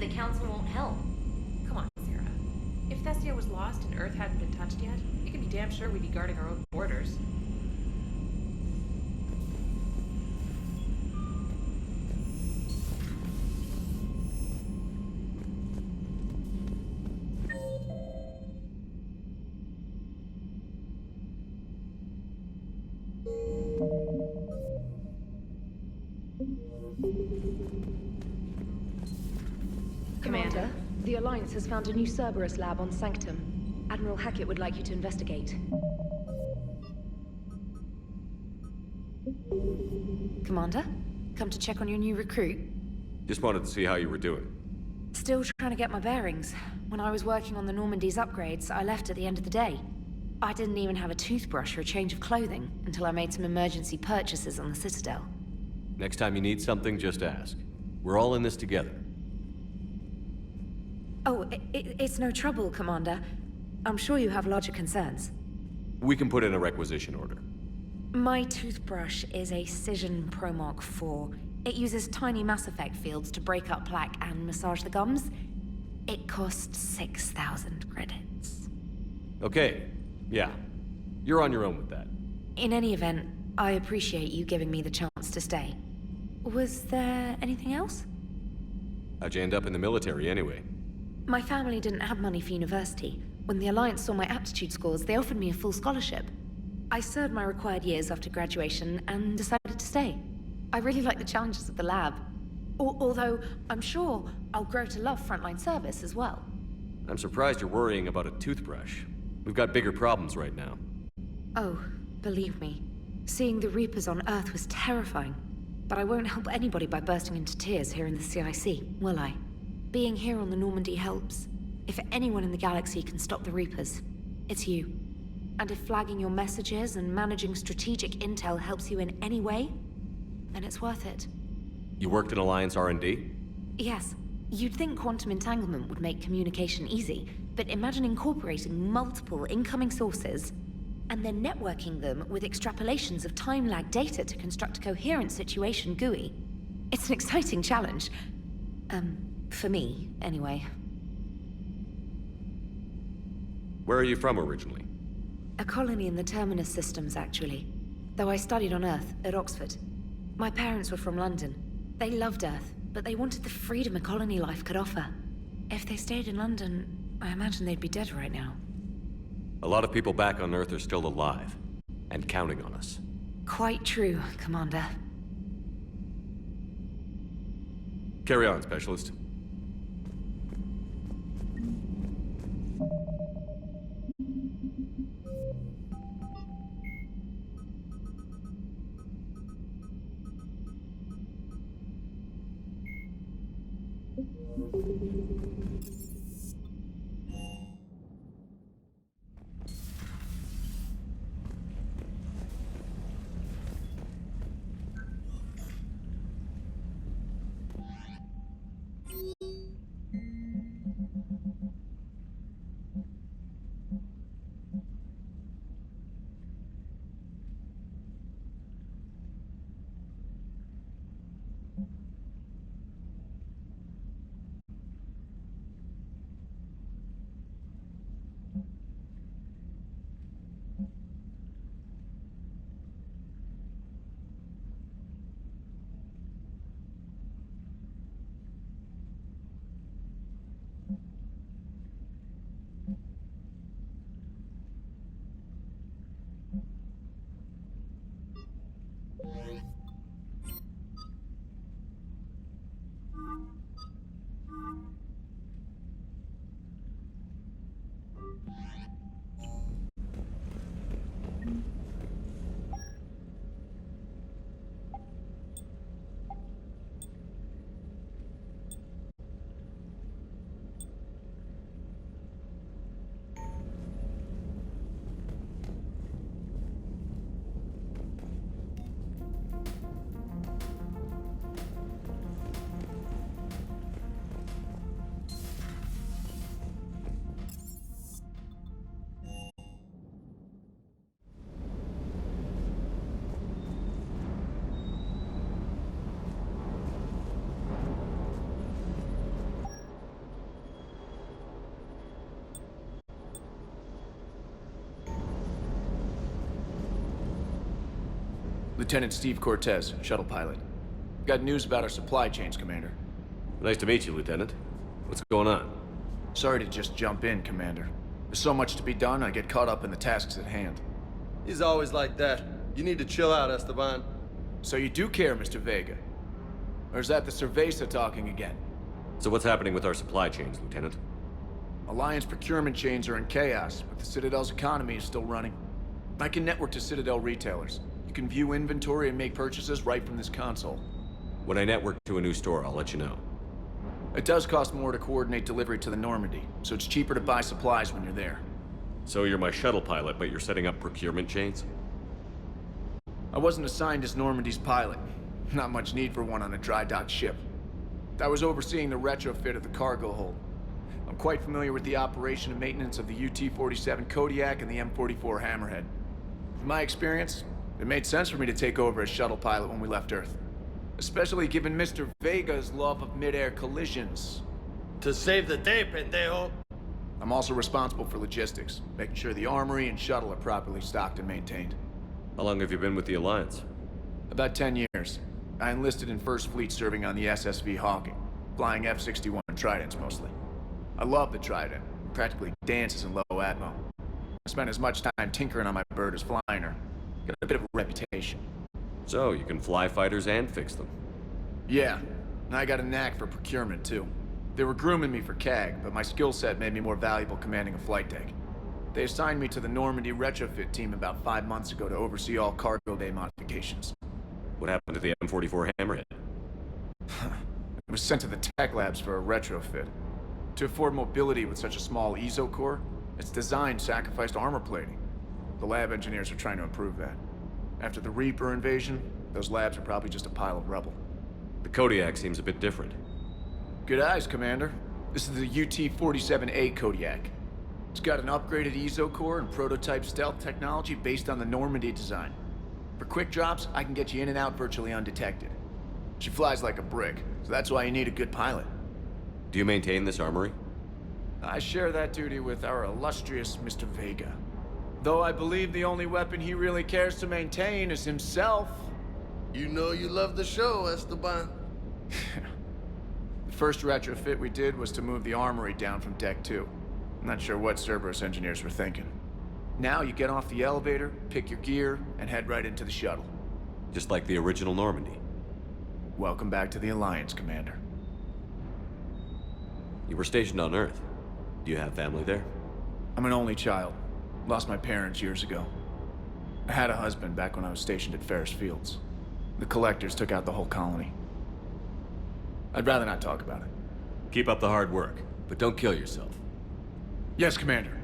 the Council won't help. Come on, Sarah. If Thestia was lost and Earth hadn't been touched yet, you can be damn sure we'd be guarding our own borders. Commander, the Alliance has found a new Cerberus lab on Sanctum. Admiral Hackett would like you to investigate. Commander, come to check on your new recruit? Just wanted to see how you were doing. Still trying to get my bearings. When I was working on the Normandy's upgrades, I left at the end of the day. I didn't even have a toothbrush or a change of clothing until I made some emergency purchases on the Citadel. Next time you need something, just ask. We're all in this together. Oh, it's no trouble, Commander. I'm sure you have larger concerns. We can put in a requisition order. My toothbrush is a Cision Pro Mark IV. It uses tiny Mass Effect fields to break up plaque and massage the gums. It costs 6,000 credits. Okay, yeah. You're on your own with that. In any event, I appreciate you giving me the chance to stay. Was there anything else? How'd you end up in the military anyway? My family didn't have money for university. When the Alliance saw my aptitude scores, they offered me a full scholarship. I served my required years after graduation and decided to stay. I really like the challenges of the lab. Although, I'm sure I'll grow to love frontline service as well. I'm surprised you're worrying about a toothbrush. We've got bigger problems right now. Oh, believe me. Seeing the Reapers on Earth was terrifying. But I won't help anybody by bursting into tears here in the CIC, will I? Being here on the Normandy helps. If anyone in the galaxy can stop the Reapers, it's you. And if flagging your messages and managing strategic intel helps you in any way, then it's worth it. You worked in Alliance R&D? Yes. You'd think quantum entanglement would make communication easy, but imagine incorporating multiple incoming sources and then networking them with extrapolations of time-lag data to construct a coherent situation GUI. It's an exciting challenge. For me, anyway. Where are you from originally? A colony in the Terminus systems, actually. Though I studied on Earth, at Oxford. My parents were from London. They loved Earth, but they wanted the freedom a colony life could offer. If they stayed in London, I imagine they'd be dead right now. A lot of people back on Earth are still alive, and counting on us. Quite true, Commander. Carry on, Specialist. Lieutenant Steve Cortez, shuttle pilot. Got news about our supply chains, Commander. Nice to meet you, Lieutenant. What's going on? Sorry to just jump in, Commander. There's so much to be done, I get caught up in the tasks at hand. He's always like that. You need to chill out, Esteban. So you do care, Mr. Vega? Or is that the Cerveza talking again? So what's happening with our supply chains, Lieutenant? Alliance procurement chains are in chaos, but the Citadel's economy is still running. I can network to Citadel retailers. You can view inventory and make purchases right from this console. When I network to a new store, I'll let you know. It does cost more to coordinate delivery to the Normandy, so it's cheaper to buy supplies when you're there. So you're my shuttle pilot, but you're setting up procurement chains? I wasn't assigned as Normandy's pilot. Not much need for one on a dry dock ship. I was overseeing the retrofit of the cargo hold. I'm quite familiar with the operation and maintenance of the UT-47 Kodiak and the M44 Hammerhead. In my experience, it made sense for me to take over as shuttle pilot when we left Earth. Especially given Mr. Vega's love of mid-air collisions. To save the day, pendejo. I'm also responsible for logistics, making sure the armory and shuttle are properly stocked and maintained. How long have you been with the Alliance? About 10 years. I enlisted in First Fleet serving on the SSV Hawking, flying F-61 Tridents mostly. I love the Trident. It practically dances in low atmo. I spent as much time tinkering on my bird as flying her. Got a bit of a reputation. So, you can fly fighters and fix them. Yeah, and I got a knack for procurement too. They were grooming me for CAG, but my skill set made me more valuable commanding a flight deck. They assigned me to the Normandy retrofit team about 5 months ago to oversee all cargo bay modifications. What happened to the M44 Hammerhead? It was sent to the tech labs for a retrofit. To afford mobility with such a small ESO core, its design sacrificed armor plating. The lab engineers are trying to improve that. After the Reaper invasion, those labs are probably just a pile of rubble. The Kodiak seems a bit different. Good eyes, Commander. This is the UT-47A Kodiak. It's got an upgraded ESO core and prototype stealth technology based on the Normandy design. For quick drops, I can get you in and out virtually undetected. She flies like a brick, so that's why you need a good pilot. Do you maintain this armory? I share that duty with our illustrious Mr. Vega. Though I believe the only weapon he really cares to maintain is himself. You know you love the show, Esteban. The first retrofit we did was to move the armory down from Deck 2. I'm not sure what Cerberus engineers were thinking. Now you get off the elevator, pick your gear, and head right into the shuttle. Just like the original Normandy. Welcome back to the Alliance, Commander. You were stationed on Earth. Do you have family there? I'm an only child. Lost my parents years ago. I had a husband back when I was stationed at Ferris Fields. The collectors took out the whole colony. I'd rather not talk about it. Keep up the hard work, but don't kill yourself. Yes, Commander.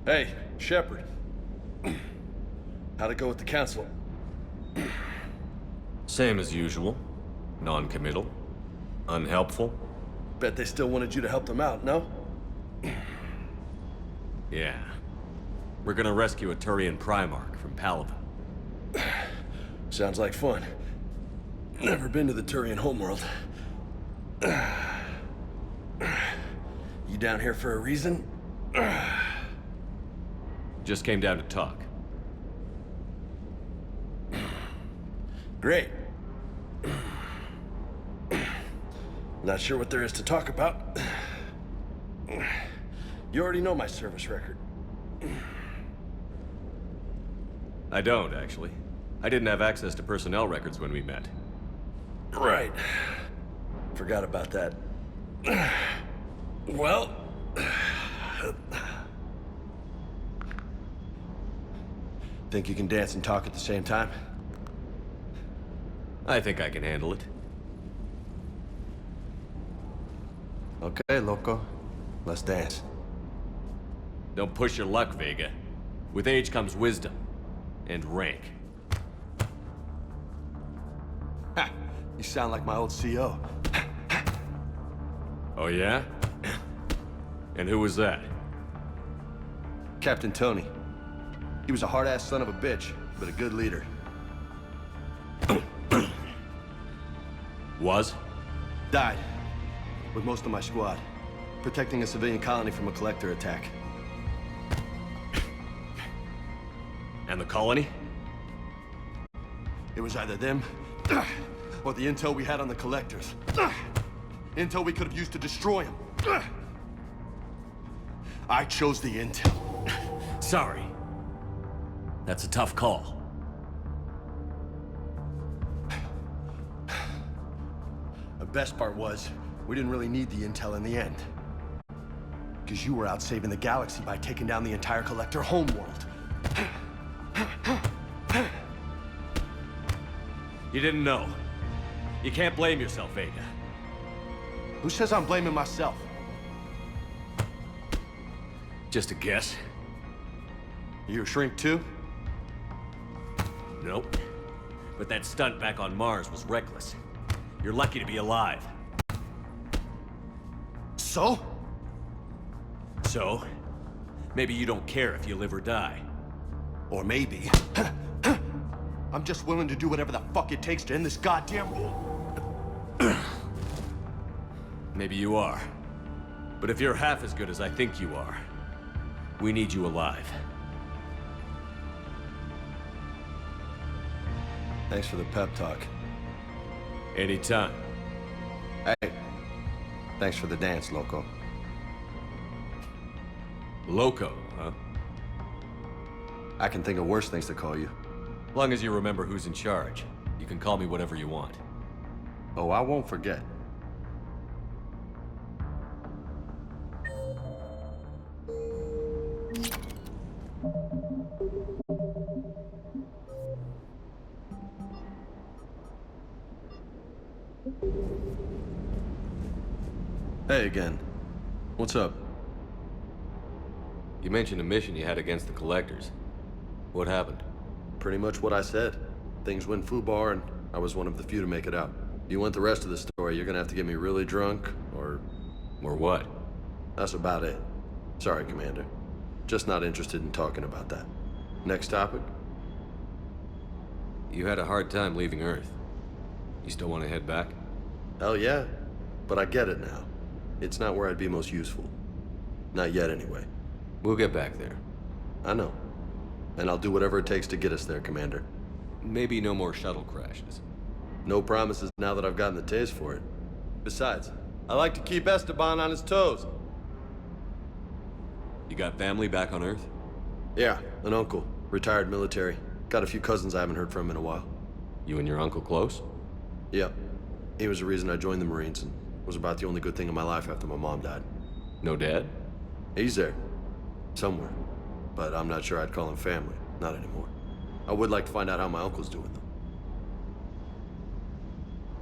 Hey, Shepard. How'd it go with the council? Same as usual. Non-committal. Unhelpful. Bet they still wanted you to help them out, no? Yeah. We're gonna rescue a Turian Primarch from Palaven. Sounds like fun. Never been to the Turian homeworld. You down here for a reason? Just came down to talk. Great. Not sure what there is to talk about. You already know my service record. I don't, actually. I didn't have access to personnel records when we met. Right. Forgot about that. Well... Think you can dance and talk at the same time? I think I can handle it. Okay, loco. Let's dance. Don't push your luck, Vega. With age comes wisdom. And rank. Ha! You sound like my old CO. Oh yeah? And who was that? Captain Tony. He was a hard-ass son of a bitch, but a good leader. Was? Died. With most of my squad. Protecting a civilian colony from a collector attack. And the colony? It was either them, or the intel we had on the collectors. Intel we could have used to destroy them. I chose the intel. Sorry. That's a tough call. The best part was, we didn't really need the intel in the end. Because you were out saving the galaxy by taking down the entire collector homeworld. You didn't know. You can't blame yourself, Vega. Who says I'm blaming myself? Just a guess. You a shrink too? Nope. But that stunt back on Mars was reckless. You're lucky to be alive. So? So, maybe you don't care if you live or die. Or maybe... I'm just willing to do whatever the fuck it takes to end this goddamn war. Maybe you are. But if you're half as good as I think you are, we need you alive. Thanks for the pep talk. Anytime. Hey, thanks for the dance, loco. Loco, huh? I can think of worse things to call you. Long as you remember who's in charge, you can call me whatever you want. Oh, I won't forget. Hey again. What's up? You mentioned a mission you had against the Collectors. What happened? Pretty much what I said. Things went foobar, and I was one of the few to make it out. You want the rest of the story, you're gonna have to get me really drunk, or... Or what? That's about it. Sorry, Commander. Just not interested in talking about that. Next topic? You had a hard time leaving Earth. You still want to head back? Hell yeah. But I get it now. It's not where I'd be most useful. Not yet, anyway. We'll get back there. I know. And I'll do whatever it takes to get us there, Commander. Maybe no more shuttle crashes. No promises now that I've gotten the taste for it. Besides, I like to keep Esteban on his toes. You got family back on Earth? Yeah, an uncle. Retired military. Got a few cousins I haven't heard from in a while. You and your uncle close? Yep. He was the reason I joined the Marines and was about the only good thing in my life after my mom died. No dad? He's there. Somewhere. But I'm not sure I'd call him family. Not anymore. I would like to find out how my uncle's doing, though.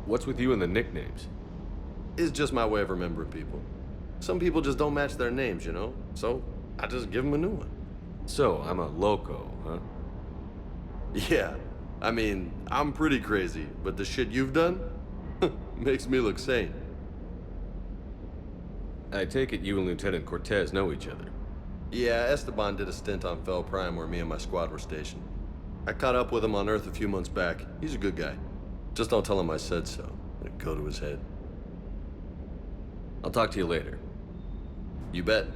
What's with you and the nicknames? It's just my way of remembering people. Some people just don't match their names, you know? So, I just give them a new one. So, I'm a loco, huh? Yeah, I mean, I'm pretty crazy, but the shit you've done makes me look sane. I take it you and Lieutenant Cortez know each other. Yeah, Esteban did a stint on Fel Prime where me and my squad were stationed. I caught up with him on Earth a few months back. He's a good guy. Just don't tell him I said so. It'd go to his head. I'll talk to you later. You bet.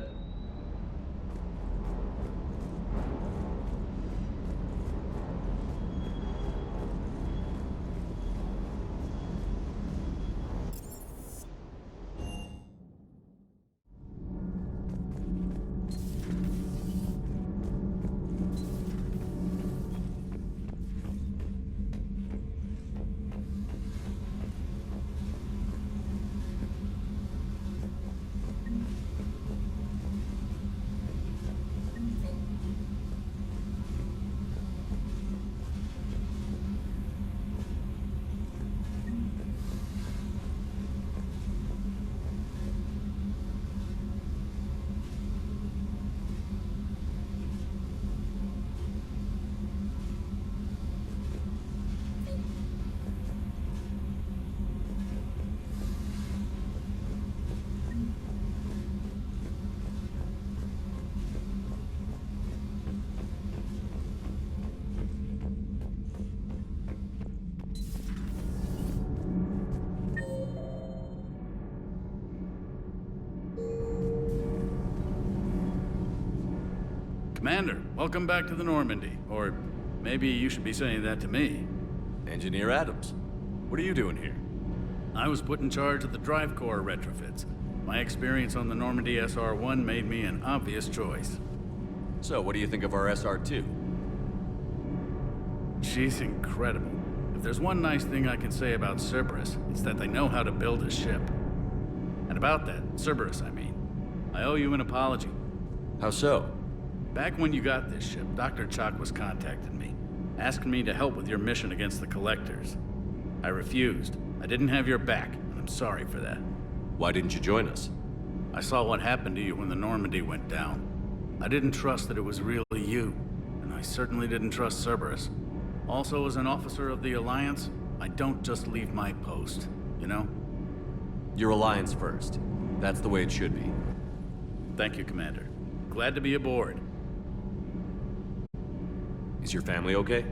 Commander, welcome back to the Normandy. Or maybe you should be saying that to me. Engineer Adams, what are you doing here? I was put in charge of the drive core retrofits. My experience on the Normandy SR-1 made me an obvious choice. So, what do you think of our SR-2? She's incredible. If there's one nice thing I can say about Cerberus, it's that they know how to build a ship. And about that, Cerberus, I mean, I owe you an apology. How so? Back when you got this ship, Dr. Chalk was contacting me, asking me to help with your mission against the Collectors. I refused. I didn't have your back, and I'm sorry for that. Why didn't you join us? I saw what happened to you when the Normandy went down. I didn't trust that it was really you, and I certainly didn't trust Cerberus. Also, as an officer of the Alliance, I don't just leave my post, you know? Your Alliance first. That's the way it should be. Thank you, Commander. Glad to be aboard. Is your family okay?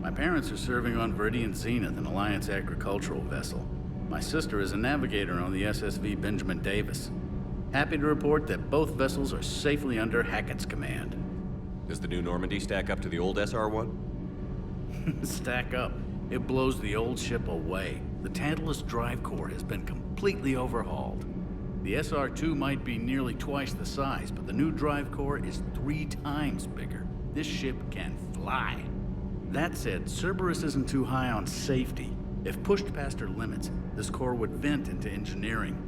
My parents are serving on Viridian Zenith, an Alliance agricultural vessel. My sister is a navigator on the SSV Benjamin Davis. Happy to report that both vessels are safely under Hackett's command. Does the new Normandy stack up to the old SR-1? Stack up. It blows the old ship away. The Tantalus drive core has been completely overhauled. The SR-2 might be nearly twice the size, but the new drive core is 3 times bigger. This ship can fly. That said, Cerberus isn't too high on safety. If pushed past her limits, this core would vent into engineering.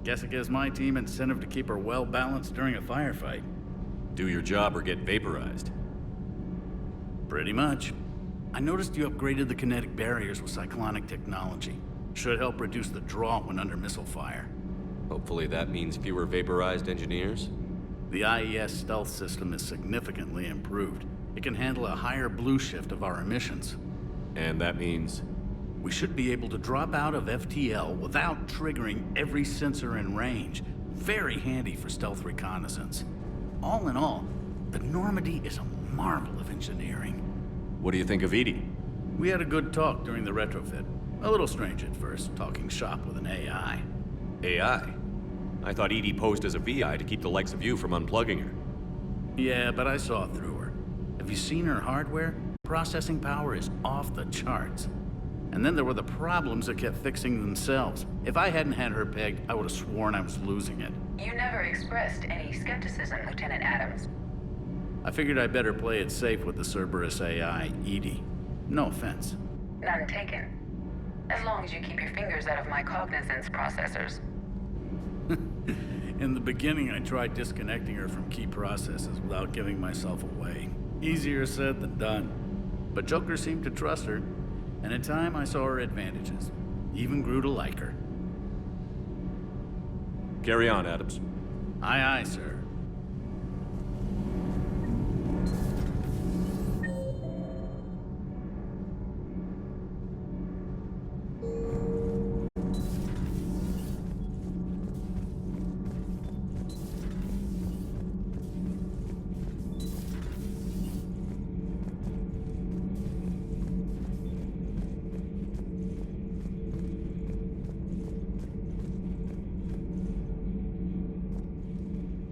Guess it gives my team incentive to keep her well balanced during a firefight. Do your job or get vaporized. Pretty much. I noticed you upgraded the kinetic barriers with cyclonic technology. Should help reduce the draw when under missile fire. Hopefully that means fewer vaporized engineers? The IES stealth system is significantly improved. It can handle a higher blue shift of our emissions. And that means? We should be able to drop out of FTL without triggering every sensor in range. Very handy for stealth reconnaissance. All in all, the Normandy is a marvel of engineering. What do you think of Edie? We had a good talk during the retrofit. A little strange at first, talking shop with an AI. AI? I thought Edie posed as a VI to keep the likes of you from unplugging her. Yeah, but I saw through her. Have you seen her hardware? Processing power is off the charts. And then there were the problems that kept fixing themselves. If I hadn't had her pegged, I would have sworn I was losing it. You never expressed any skepticism, Lieutenant Adams. I figured I'd better play it safe with the Cerberus AI, Edie. No offense. None taken. As long as you keep your fingers out of my cognizance processors. In the beginning, I tried disconnecting her from key processes without giving myself away. Easier said than done. But Joker seemed to trust her, and in time I saw her advantages. Even grew to like her. Carry on, Adams. Aye, aye, sir.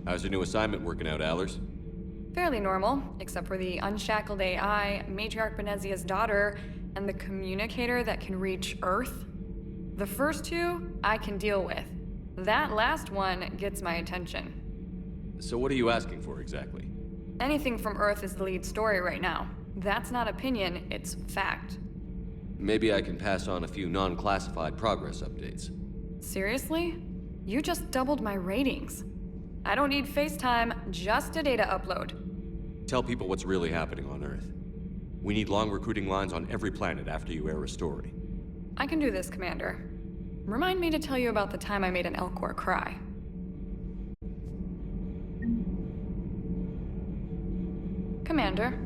How's your new assignment working out, Allers? Fairly normal, except for the unshackled AI, Matriarch Benezia's daughter, and the communicator that can reach Earth. The first two, I can deal with. That last one gets my attention. So what are you asking for, exactly? Anything from Earth is the lead story right now. That's not opinion, it's fact. Maybe I can pass on a few non-classified progress updates. Seriously? You just doubled my ratings. I don't need FaceTime, just a data upload. Tell people what's really happening on Earth. We need long recruiting lines on every planet after you air a story. I can do this, Commander. Remind me to tell you about the time I made an Elcor cry. Commander.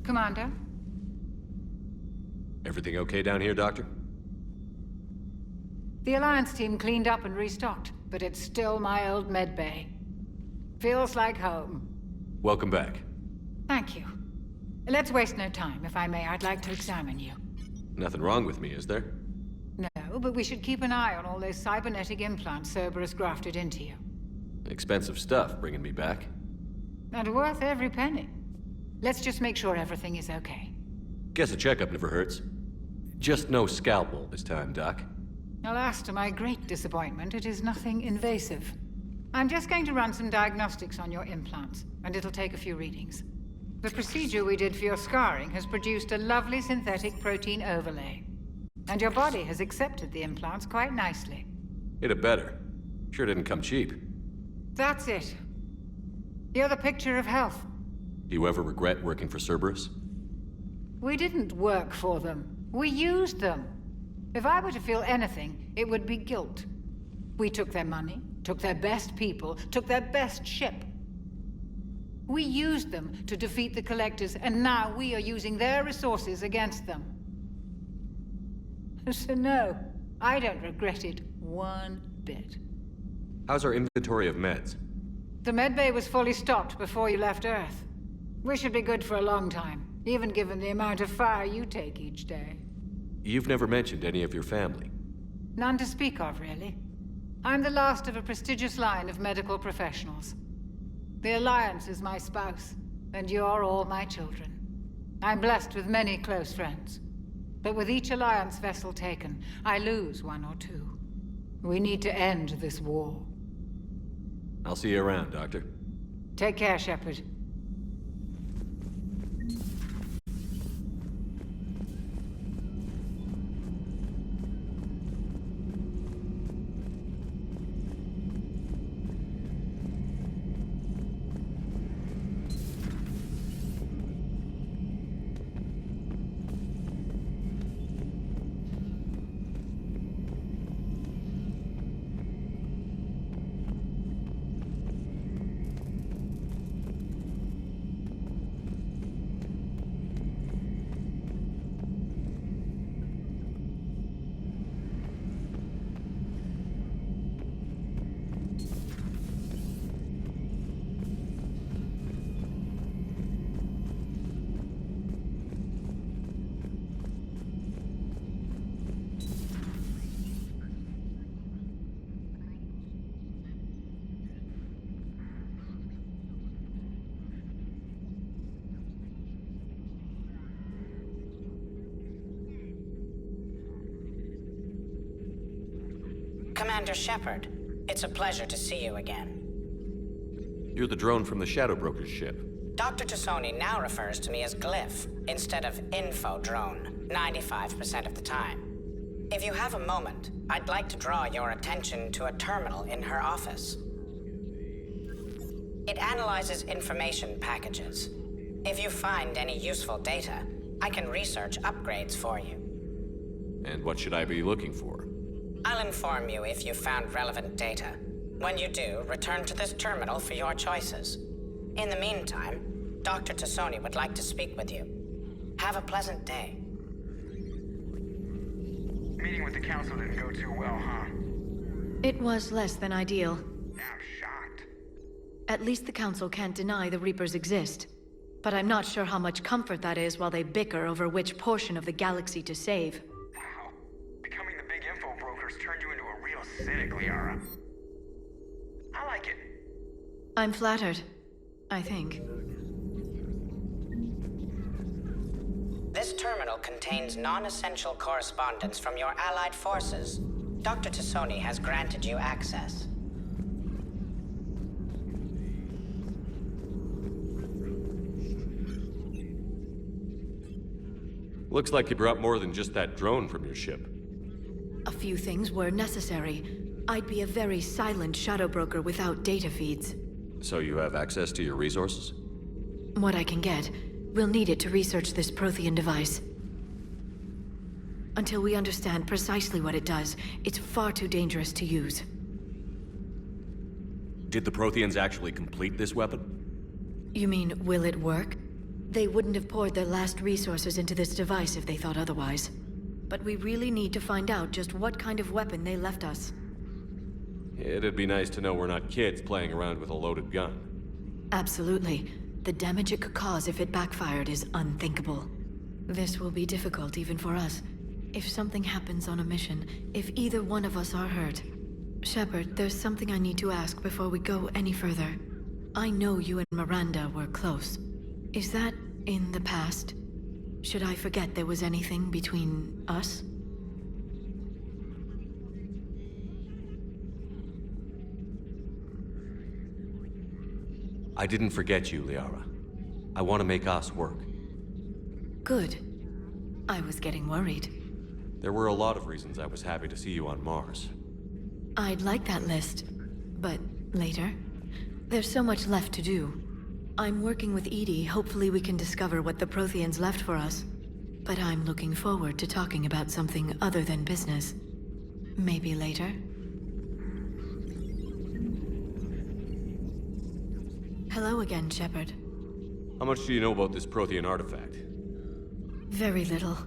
Commander? Everything okay down here, Doctor? The Alliance team cleaned up and restocked, but it's still my old med bay. Feels like home. Welcome back. Thank you. Let's waste no time. If I may, I'd like to examine you. Nothing wrong with me, is there? No, but we should keep an eye on all those cybernetic implants Cerberus grafted into you. Expensive stuff bringing me back. And worth every penny. Let's just make sure everything is okay. Guess a checkup never hurts. Just no scalpel this time, Doc. Alas, to my great disappointment, it is nothing invasive. I'm just going to run some diagnostics on your implants, and it'll take a few readings. The procedure we did for your scarring has produced a lovely synthetic protein overlay. And your body has accepted the implants quite nicely. It had better. Sure didn't come cheap. That's it. You're the picture of health. Do you ever regret working for Cerberus? We didn't work for them. We used them. If I were to feel anything, it would be guilt. We took their money, took their best people, took their best ship. We used them to defeat the Collectors, and now we are using their resources against them. So no, I don't regret it one bit. How's our inventory of meds? The medbay was fully stocked before you left Earth. We should be good for a long time. even given the amount of fire you take each day. You've never mentioned any of your family. None to speak of, really. I'm the last of a prestigious line of medical professionals. The Alliance is my spouse, and you're all my children. I'm blessed with many close friends. But with each Alliance vessel taken, I lose one or two. We need to end this war. I'll see you around, Doctor. Take care, Shepard. Commander Shepard, it's a pleasure to see you again. You're the drone from the Shadow Broker's ship. Dr. Tassoni now refers to me as Glyph instead of Info Drone, 95% of the time. If you have a moment, I'd like to draw your attention to a terminal in her office. It analyzes information packages. If you find any useful data, I can research upgrades for you. And what should I be looking for? I'll inform you if you've found relevant data. When you do, return to this terminal for your choices. In the meantime, Dr. Tassoni would like to speak with you. Have a pleasant day. Meeting with the council didn't go too well, huh? It was less than ideal. I'm shocked. At least the council can't deny the Reapers exist. But I'm not sure how much comfort that is while they bicker over which portion of the galaxy to save. Wow. Becoming the big info brokers turned you into a real cynic, Liara. I like it. I'm flattered. I think. This terminal contains non-essential correspondence from your allied forces. Dr. Tassoni has granted you access. Looks like you brought more than just that drone from your ship. A few things were necessary. I'd be a very silent shadow broker without data feeds. So you have access to your resources? What I can get. We'll need it to research this Prothean device. Until we understand precisely what it does, it's far too dangerous to use. Did the Protheans actually complete this weapon? You mean, will it work? They wouldn't have poured their last resources into this device if they thought otherwise. But we really need to find out just what kind of weapon they left us. It'd be nice to know we're not kids playing around with a loaded gun. Absolutely. The damage it could cause if it backfired is unthinkable. This will be difficult even for us. If something happens on a mission, if either one of us are hurt. Shepard, there's something I need to ask before we go any further. I know you and Miranda were close. Is that in the past? Should I forget there was anything between us? I didn't forget you, Liara. I want to make us work. Good. I was getting worried. There were a lot of reasons I was happy to see you on Mars. I'd like that list, but later. There's so much left to do. I'm working with Edie. Hopefully we can discover what the Protheans left for us. But I'm looking forward to talking about something other than business. Maybe later? Hello again, Shepard. How much do you know about this Prothean artifact? Very little.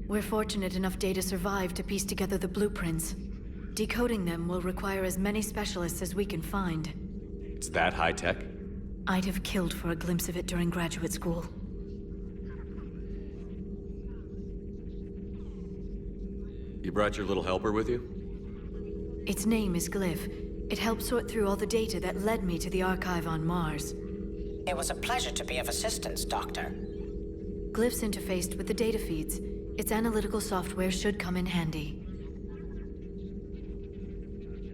We're fortunate enough Data survived to piece together the blueprints. Decoding them will require as many specialists as we can find. It's that high-tech? I'd have killed for a glimpse of it during graduate school. You brought your little helper with you? Its name is Glyph. It helped sort through all the data that led me to the archive on Mars. It was a pleasure to be of assistance, Doctor. Glyph's interfaced with the data feeds. Its analytical software should come in handy.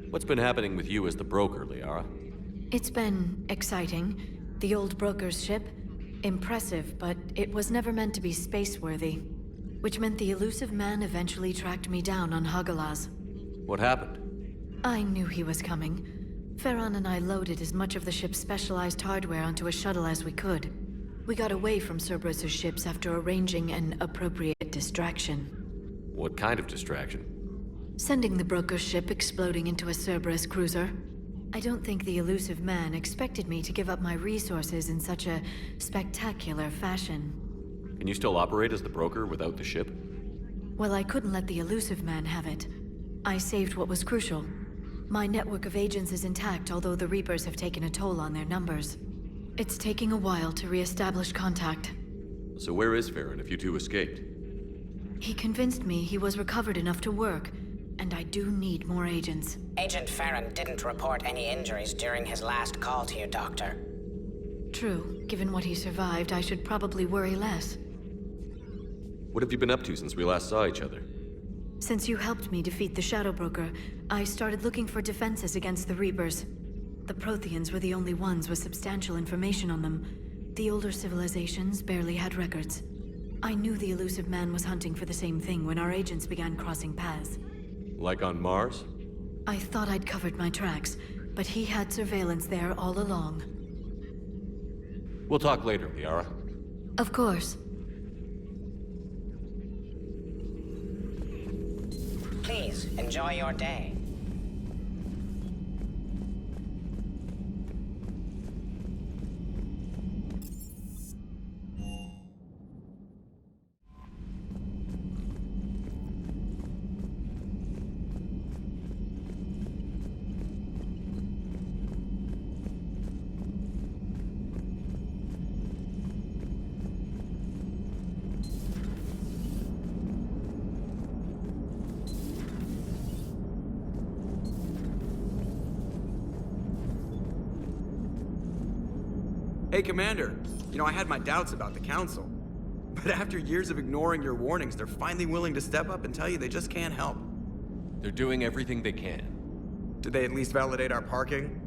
What's been happening with you as the broker, Liara? It's been exciting. The old broker's ship, impressive, but it was never meant to be space-worthy. Which meant the elusive man eventually tracked me down on Hagalaz. What happened? I knew he was coming. Farron and I loaded as much of the ship's specialized hardware onto a shuttle as we could. We got away from Cerberus' ships after arranging an appropriate distraction. What kind of distraction? Sending the broker's ship exploding into a Cerberus cruiser. I don't think the elusive man expected me to give up my resources in such a spectacular fashion. Can you still operate as the broker without the ship? Well, I couldn't let the elusive man have it. I saved what was crucial. My network of agents is intact, although the Reapers have taken a toll on their numbers. It's taking a while to re-establish contact. So where is Farron if you two escaped? He convinced me he was recovered enough to work, and I do need more agents. Agent Farron didn't report any injuries during his last call to you, Doctor. True. Given what he survived, I should probably worry less. What have you been up to since we last saw each other? Since you helped me defeat the Shadow Broker, I started looking for defenses against the Reapers. The Protheans were the only ones with substantial information on them. The older civilizations barely had records. I knew the elusive man was hunting for the same thing when our agents began crossing paths. Like on Mars? I thought I'd covered my tracks, but he had surveillance there all along. We'll talk later, Liara. Of course. Please, enjoy your day. Hey, Commander. You know, I had my doubts about the Council. But after years of ignoring your warnings, they're finally willing to step up and tell you they just can't help. They're doing everything they can. Did they at least validate our parking?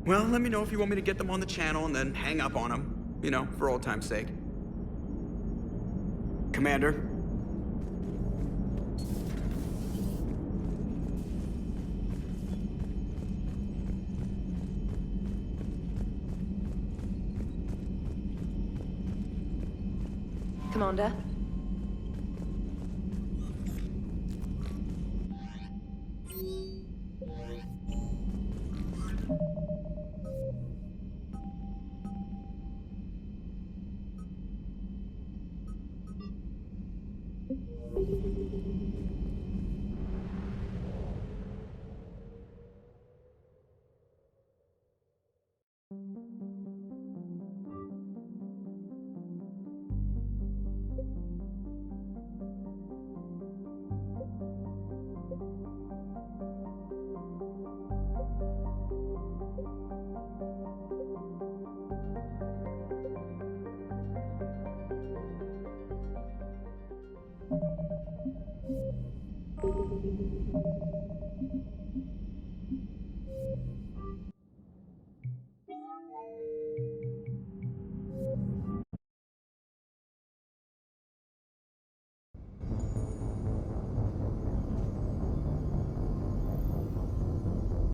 Well, let me know if you want me to get them on the channel and then hang up on them. You know, for old time's sake. Commander? Commander?